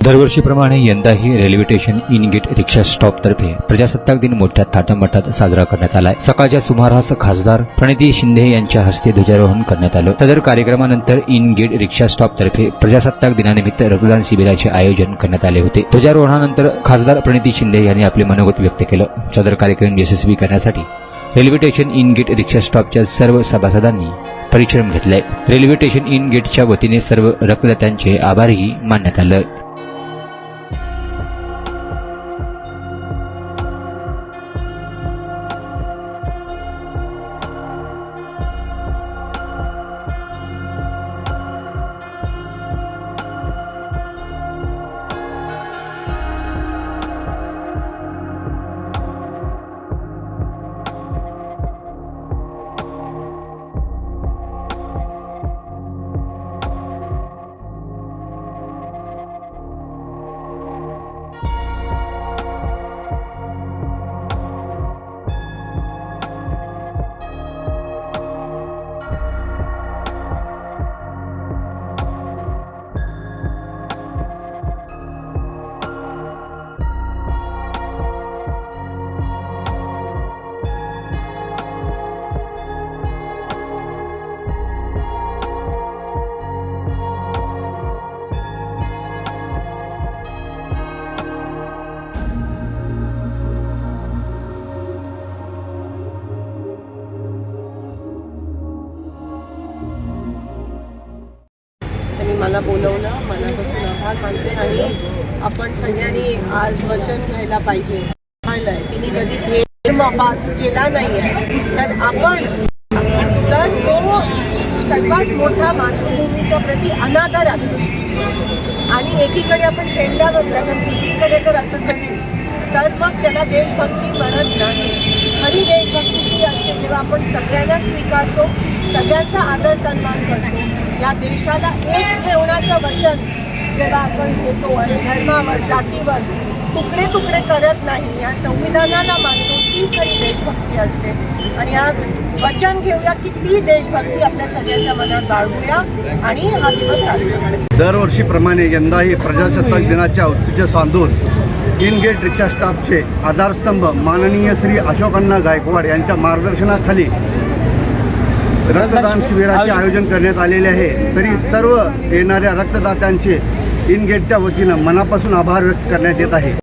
दरवर्षीप्रमाणे यंदाही railway station in gate rickshaw stop तर्फे प्रजासत्ताक दिन मोठ्या थाटामाटात साजरा करण्यात आलाय। सकाळच्या सुमारास खासदार प्रणिती शिंदे यांच्या हस्ते ध्वजारोहण करण्यात आलं। सदर कार्यक्रमानंतर इन गेट रिक्षा स्टॉप तर्फे प्रजासत्ताक दिनानिमित्त रक्तदान शिबिराचे आयोजन करण्यात आले होते। ध्वजारोहणानंतर खासदार प्रणिती शिंदे यांनी आपले मनोगत व्यक्त केलं। सदर कार्यक्रम यशस्वी करण्यासाठी रेल्वे स्टेशन इन गेट रिक्षा स्टॉपच्या सर्व सभासदांनी परिश्रम घेतलाय। रेल्वे स्टेशन इन गेटच्या वतीने सर्व रक्तदात्यांचे आभारही मानण्यात आलं। मला बोलवलं, मनापासून आभार मानते आणि आपण सगळ्यांनी आज वचन घ्यायला पाहिजे। तिने कधी भेदभाव केला नाही आहे, तर आपण तर तो सर्वात मोठा मातृभूमीच्या प्रती अनादर असतो आणि एकीकडे आपण झेंडा बदला तर दुसरीकडे जर असं करेल तर मग त्याला देशभक्ती म्हणत नाही। खरी देशभक्ती ही असते जेव्हा आपण सगळ्यांना स्वीकारतो, सगळ्यांचा आदर सन्मान करतो, या देशाला एक ठेवण्याचं वचन जेव्हा आपण घेतो आणि धर्मावर जातीवर तुकडे तुकडे करत नाही, या संविधानाला मानतो, ती खरी देशभक्ती असते। आणि आज वचन घेऊया की ती देशभक्ती आपल्या सगळ्यांच्या मनात बाळगूया आणि हा दिवस साजरा करूया। दरवर्षीप्रमाणे यंदाही प्रजासत्ताक दिनाचे औचित्य साधून इन गेट रिक्षा स्टॉपचे आधारस्तंभ माननीय श्री अशोकअण्णा गायकवाड यांच्या मार्गदर्शनाखाली रक्तदान शिबिराचे आयोजन करण्यात आलेले आहे। तरी सर्व येणाऱ्या रक्तदात्यांचे इन गेटच्या वतीनं मनापासून आभार व्यक्त करण्यात येत आहे।